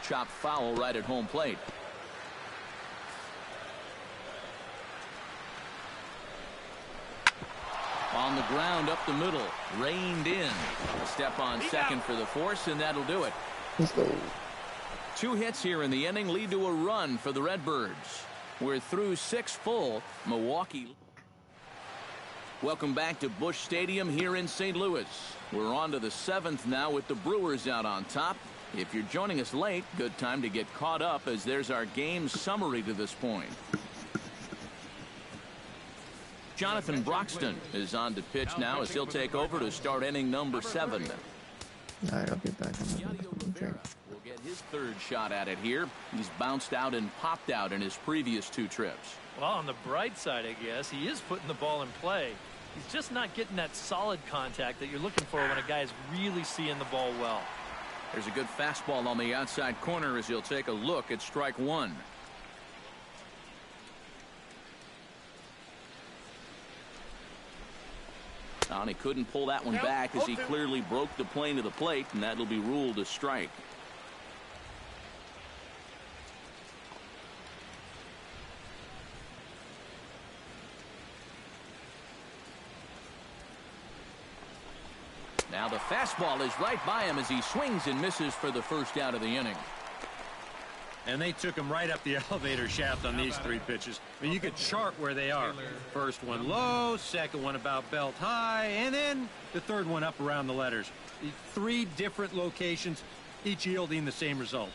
Speaker 3: Chopped foul right at home plate. On the ground up the middle, reined in. A step on second for the force, and that'll do it.
Speaker 2: Let's go.
Speaker 3: 2 hits here in the inning lead to a run for the Redbirds. We're through 6 full. Milwaukee. Welcome back to Busch Stadium here in St. Louis. We're on to the 7th now with the Brewers out on top. If you're joining us late, good time to get caught up as there's our game summary to this point. Jonathan Broxton is on to pitch now as he'll take over to start inning number 7.
Speaker 2: All right, I'll get back on the drink.
Speaker 3: Will get his 3rd shot at it here. He's bounced out and popped out in his previous 2 trips.
Speaker 6: Well, on the bright side, I guess, he is putting the ball in play. He's just not getting that solid contact that you're looking for when a guy is really seeing the ball well.
Speaker 3: There's a good fastball on the outside corner as he'll take a look at strike 1. And he couldn't pull that one back as he clearly broke the plane of the plate, and that'll be ruled a strike. Now the fastball is right by him as he swings and misses for the first out of the inning.
Speaker 4: And they took him right up the elevator shaft on these 3 pitches. I mean, you could chart where they are. First one low, second one about belt high, and then the 3rd one up around the letters. 3 different locations, each yielding the same result.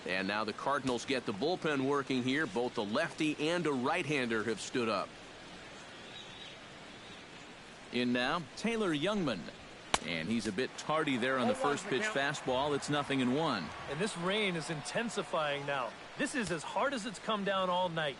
Speaker 3: And now the Cardinals get the bullpen working here. Both a lefty and a right-hander have stood up. In now, Taylor Jungmann. And he's a bit tardy there on the first pitch fastball. It's 0-1.
Speaker 6: And this rain is intensifying now. This is as hard as it's come down all night.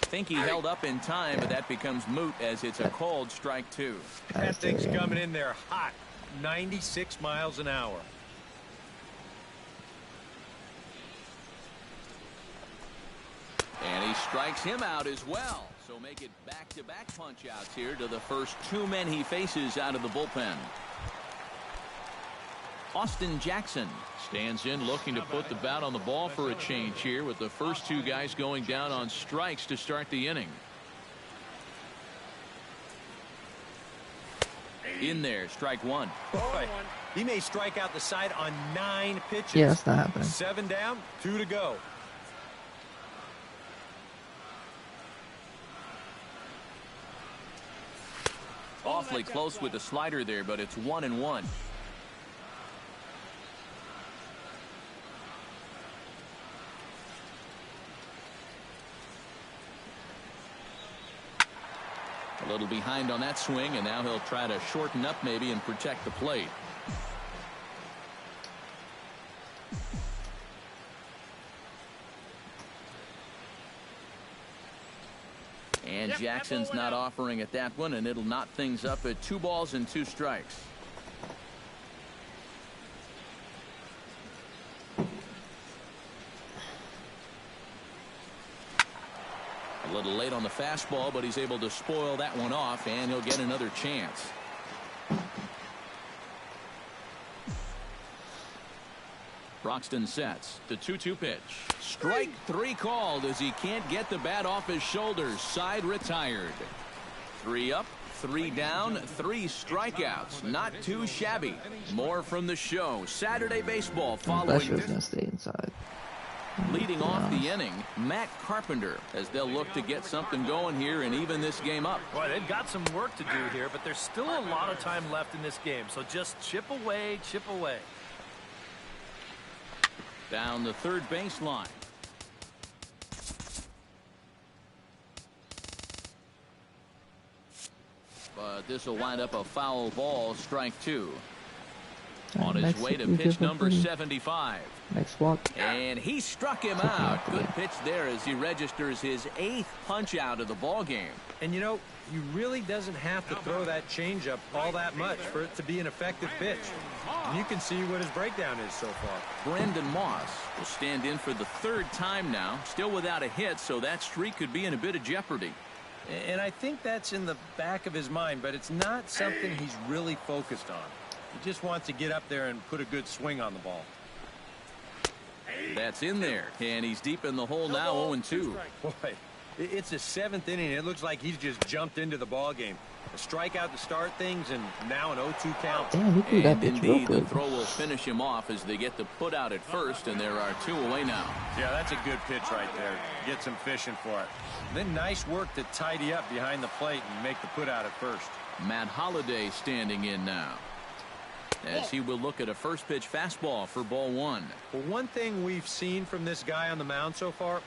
Speaker 3: Think he held up in time, but that becomes moot as it's a called strike 2.
Speaker 4: That thing's coming in there hot. 96 miles an hour.
Speaker 3: And he strikes him out as well. So make it back-to-back punch-outs here to the first 2 men he faces out of the bullpen. Austin Jackson stands in looking to put the bat on the ball for a change here with the first 2 guys going down on strikes to start the inning. In there, strike 1.
Speaker 4: Boy, he may strike out the side on 9 pitches.
Speaker 2: Yeah, that's not happening.
Speaker 4: 7 down, 2 to go.
Speaker 3: Awfully close with the slider there, but it's 1-1. A little behind on that swing, and now he'll try to shorten up maybe and protect the plate. And Jackson's not offering at that one, and it'll knot things up at 2 balls and 2 strikes. A little late on the fastball, but he's able to spoil that one off, and he'll get another chance. Broxton sets the 2-2 pitch. Strike 3 called as he can't get the bat off his shoulders. Side retired. 3 up, 3 down, 3 strikeouts. Not too shabby. More from the show. Saturday baseball following.
Speaker 2: That gonna stay inside.
Speaker 3: Leading off the inning, Matt Carpenter, as they'll look to get something going here and even this game up.
Speaker 6: Boy, they've got some work to do here, but there's still a lot of time left in this game. So just chip away, chip away.
Speaker 3: Down the third baseline. But this will wind up a foul ball, strike 2. On his way to pitch number 75.
Speaker 2: Next walk.
Speaker 3: And he struck him out. Good pitch there as he registers his 8th punch out of the ball game.
Speaker 4: And you know, he really doesn't have to throw that changeup all that much for it to be an effective pitch. And you can see what his breakdown is so far.
Speaker 3: Brendan Moss will stand in for the 3rd time now, still without a hit, so that streak could be in a bit of jeopardy.
Speaker 4: And I think that's in the back of his mind, but it's not something he's really focused on. He just wants to get up there and put a good swing on the ball.
Speaker 3: That's in there, and he's deep in the hole now, 0-2.
Speaker 4: Boy, it's the 7th inning. It looks like he's just jumped into the ball game. A strikeout to start things, and now an 0-2 count.
Speaker 2: Damn, he threw that pitch real good.
Speaker 3: The throw will finish him off as they get the put out at first, and there are 2 away now.
Speaker 4: Yeah, that's a good pitch right there. Gets him fishing for it. Then nice work to tidy up behind the plate and make the put out at first.
Speaker 3: Matt Holliday standing in now, as he will look at a first pitch fastball for ball 1.
Speaker 4: Well, one thing we've seen from this guy on the mound so far,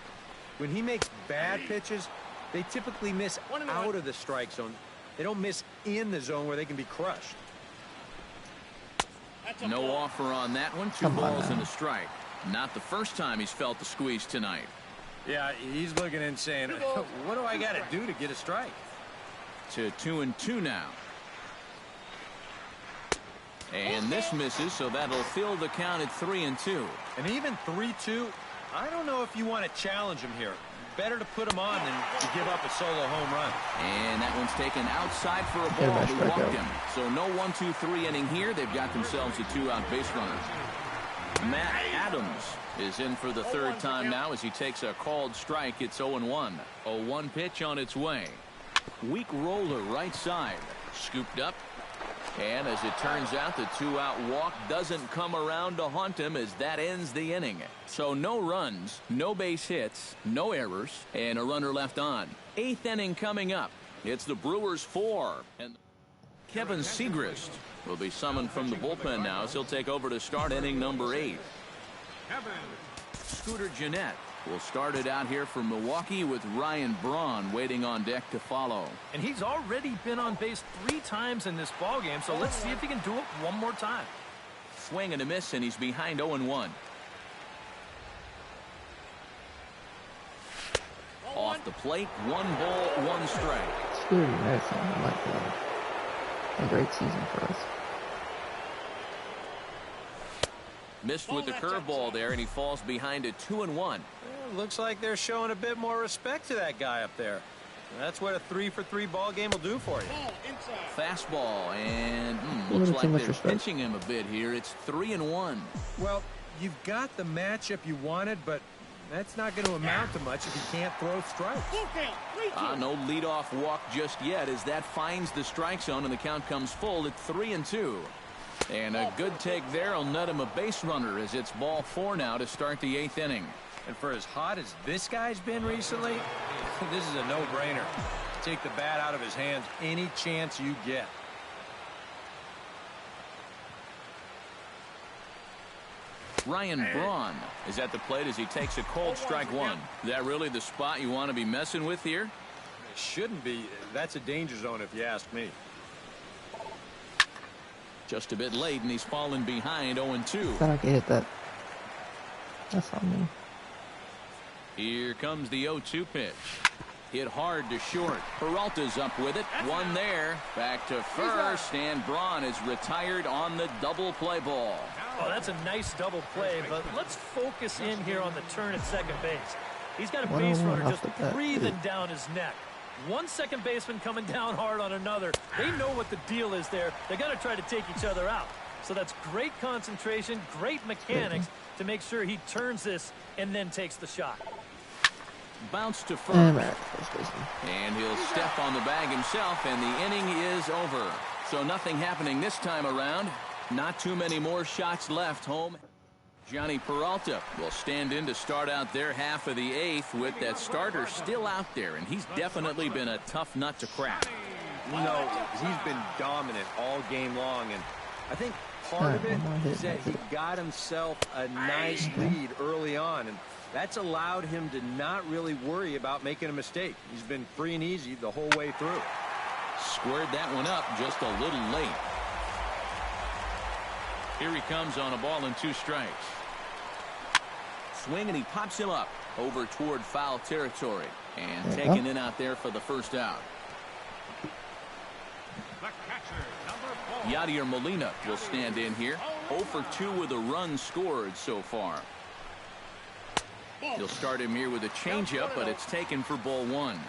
Speaker 4: when he makes bad pitches, they typically miss out of the strike zone. They don't miss in the zone where they can be crushed.
Speaker 3: No offer on that one. 2 balls and a strike. Not the first time he's felt the squeeze tonight.
Speaker 4: Yeah, he's looking and saying, what do I got to do to get a strike?
Speaker 3: To 2-2 now. And this misses, so that'll fill the count at 3-2.
Speaker 4: And even 3-2, I don't know if you want to challenge him here. Better to put him on than to give up a solo home run.
Speaker 3: And that one's taken outside for a ball. They walked him. So no 1-2-3 inning here. They've got themselves a 2-out base runner. Matt Adams is in for the 3rd time now as he takes a called strike. It's 0-1. A 1 pitch on its way. Weak roller right side. Scooped up. And as it turns out, the 2-out walk doesn't come around to haunt him as that ends the inning. So no runs, no base hits, no errors, and a runner left on. 8th inning coming up. It's the Brewers 4. And Kevin Segrist will be summoned from the bullpen now as he'll take over to start inning number 8. Scooter Gennett will start it out here for Milwaukee with Ryan Braun waiting on deck to follow.
Speaker 6: And he's already been on base 3 times in this ballgame, so let's see if he can do it one more time.
Speaker 3: Swing and a miss, and he's behind 0-1. Off the plate, 1 ball, 1 strike.
Speaker 2: Scooter Gennett's having like a great season for us.
Speaker 3: Missed with the curveball there, and he falls behind at 2-1.
Speaker 4: Well, looks like they're showing a bit more respect to that guy up there. That's what a 3-for-3 ball game will do for you.
Speaker 3: Fastball, and looks like they're pinching him a bit here. It's 3-1.
Speaker 4: Well, you've got the matchup you wanted, but that's not going to amount to much if you can't throw strikes.
Speaker 3: No leadoff walk just yet as that finds the strike zone, and the count comes full at 3-2. And a good take there will net him a base runner as it's ball 4 now to start the 8th inning.
Speaker 4: And for as hot as this guy's been recently, this is a no-brainer. Take the bat out of his hands any chance you get.
Speaker 3: Ryan Braun is at the plate as he takes a cold strike 1. Is that really the spot you want to be messing with here?
Speaker 4: It shouldn't be. That's a danger zone if you ask me.
Speaker 3: Just a bit late, and he's fallen behind 0-2.
Speaker 2: Thought I could hit that. That's on me.
Speaker 3: Here comes the 0-2 pitch. Hit hard to short. Peralta's up with it. 1 there. Back to first, and Braun is retired on the double play ball.
Speaker 6: Oh, that's a nice double play, but let's focus in here on the turn at second base. He's got a base runner just breathing down his neck. One second baseman coming down hard on another. They know what the deal is there. They're going to try to take each other out. So that's great concentration, great mechanics to make sure he turns this and then takes the shot.
Speaker 3: Bounce to first. And he'll step on the bag himself, and the inning is over. So nothing happening this time around. Not too many more shots left home. Johnny Peralta will stand in to start out their half of the 8th with that starter still out there, and he's definitely been a tough nut to crack.
Speaker 4: You know, he's been dominant all game long, and I think part of it is that he got himself a nice lead early on, and that's allowed him to not really worry about making a mistake. He's been free and easy the whole way through.
Speaker 3: Squared that one up just a little late. Here he comes on a ball and 2 strikes. Swing, and he pops him up over toward foul territory and taken in out there for the first out. Yadier Molina will stand in here. 0 for 2 with a run scored so far. He'll start him here with a changeup, but it's taken for ball 1.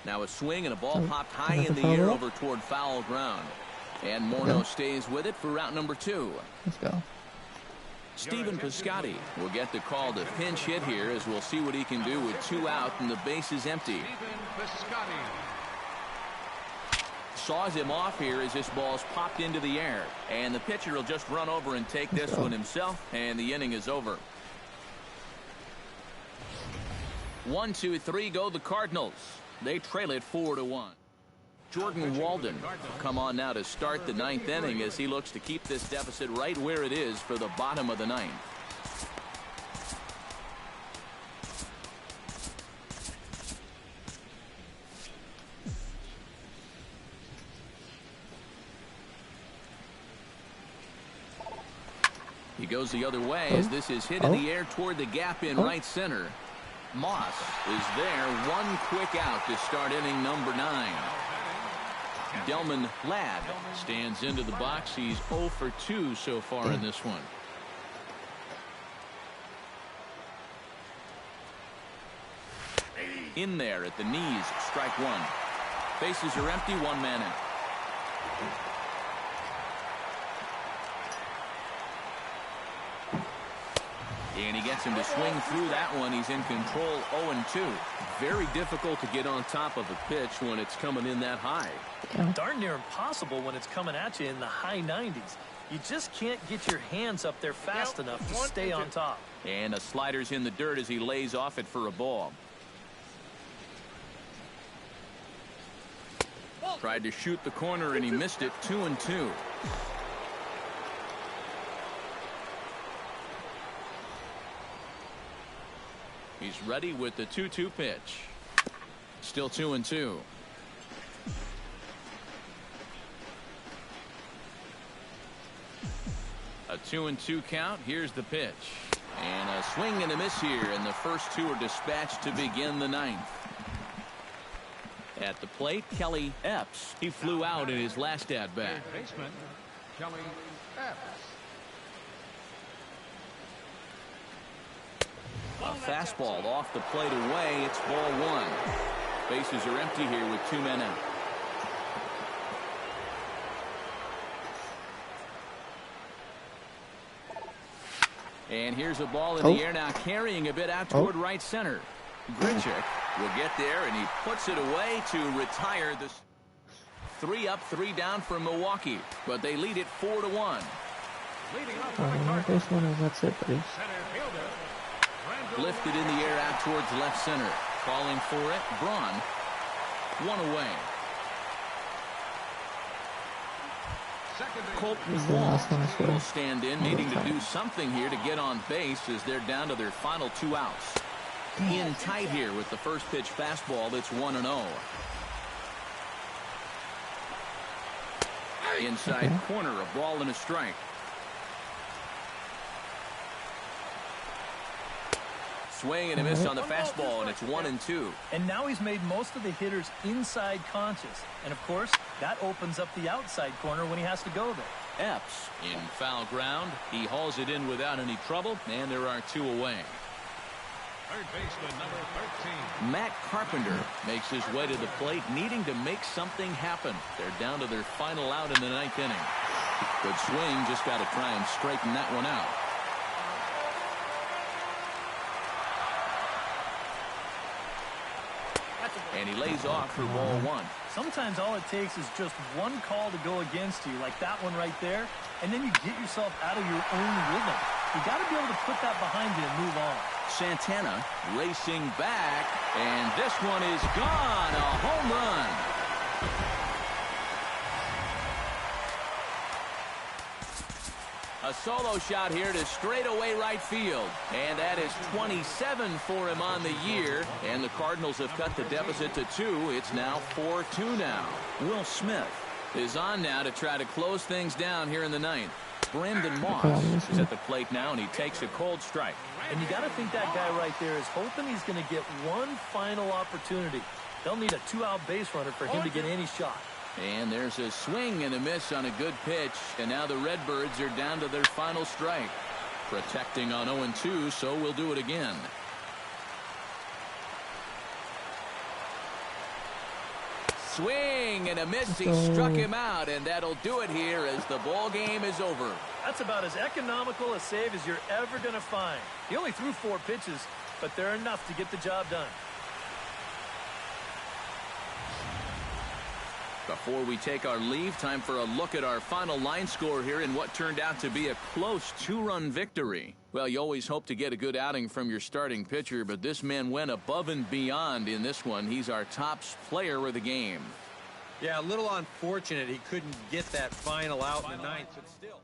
Speaker 3: Now a swing and a ball popped high in the air over toward foul ground. And Morneau stays with it for out number 2.
Speaker 2: Let's go.
Speaker 3: Steven Piscotty will get the call to pinch hit here, as we'll see what he can do with 2 out and the base is empty. Saws him off here as this ball's popped into the air. And the pitcher will just run over and take this one himself, and the inning is over. 1, 2, 3 go the Cardinals. They trail it 4-1. Jordan Walden will come on now to start the 9th inning as he looks to keep this deficit right where it is for the bottom of the 9th. He goes the other way as this is hit in the air toward the gap in right center. Moss is there. One quick out to start inning number 9. Delman Ladd stands into the box. He's 0 for 2 so far in this one. In there at the knees, strike 1. Bases are empty, 1 man out. And he gets him to swing through that one. He's in control, 0-2. Very difficult to get on top of a pitch when it's coming in that high.
Speaker 6: Darn near impossible when it's coming at you in the high 90s. You just can't get your hands up there fast enough to stay on top.
Speaker 3: And a slider's in the dirt as he lays off it for a ball. Tried to shoot the corner and he missed it, 2-2. He's ready with the 2-2 pitch. Still 2-2. A 2-2 count. Here's the pitch. And a swing and a miss here. And the first 2 are dispatched to begin the 9th. At the plate, Kelly Epps. He flew out in his last at-bat.
Speaker 5: Baseman, Kelly Epps.
Speaker 3: A fastball off the plate away. It's ball 1. Bases are empty here with 2 men out. And here's a ball in the air now, carrying a bit out toward right center. Grichuk will get there, and he puts it away to retire this. 3 up, 3 down for Milwaukee, but they lead it 4-1.
Speaker 2: That's it, buddy.
Speaker 3: Lifted in the air out towards left center. Calling for it, Braun. 1 away. Colton Wall will stand in, needing to do something here to get on base as they're down to their final 2 outs. In tight here with the first pitch fastball. That's 1-0. Inside corner, a ball and a strike. Swing and a miss on the fastball, and it's 1-2.
Speaker 6: And now he's made most of the hitters inside conscious. And, of course, that opens up the outside corner when he has to go there.
Speaker 3: Epps in foul ground. He hauls it in without any trouble, and there are 2 away.
Speaker 5: Third baseman, number 13.
Speaker 3: Matt Carpenter makes his way to the plate, needing to make something happen. They're down to their final out in the 9th inning. Good swing, just got to try and straighten that one out. And he lays off for ball 1.
Speaker 6: Sometimes all it takes is just one call to go against you, like that one right there, and then you get yourself out of your own rhythm. You got to be able to put that behind you and move on.
Speaker 3: Santana racing back, and this one is gone. A home run. A solo shot here to straightaway right field. And that is 27 for him on the year. And the Cardinals have cut the deficit to 2. It's now 4-2 now. Will Smith is on now to try to close things down here in the 9th. Brandon Moss is at the plate now, and he takes a cold strike.
Speaker 6: And you got to think that guy right there is hoping he's going to get one final opportunity. They'll need a 2-out base runner for him to get any shot.
Speaker 3: And there's a swing and a miss on a good pitch. And now the Redbirds are down to their final strike. Protecting on 0-2, so we'll do it again. swing and a miss. He struck him out, and that'll do it here as the ball game is over.
Speaker 6: That's about as economical a save as you're ever going to find. He only threw 4 pitches, but they're enough to get the job done.
Speaker 3: Before we take our leave, time for a look at our final line score here in what turned out to be a close 2-run victory. Well, you always hope to get a good outing from your starting pitcher, but this man went above and beyond in this one. He's our top player of the game.
Speaker 4: Yeah, a little unfortunate he couldn't get that final out in the 9th, but still.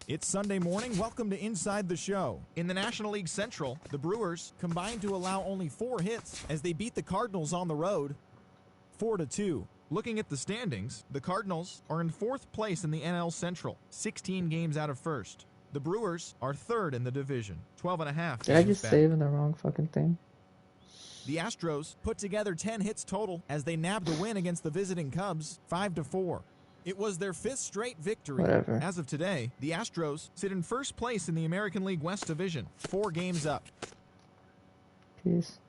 Speaker 1: It's Sunday morning. Welcome to Inside the Show. In the National League Central, the Brewers combined to allow only 4 hits as they beat the Cardinals on the road 4-2. Looking at the standings, the Cardinals are in 4th place in the NL Central, 16 games out of 1st. The Brewers are 3rd in the division, 12.5.
Speaker 2: Did I just save in the wrong fucking thing?
Speaker 1: The Astros put together 10 hits total as they nabbed a win against the visiting Cubs 5-4. It was their 5th straight victory.
Speaker 2: Whatever.
Speaker 1: As of today, the Astros sit in 1st place in the American League West Division, 4 games up.
Speaker 2: Peace.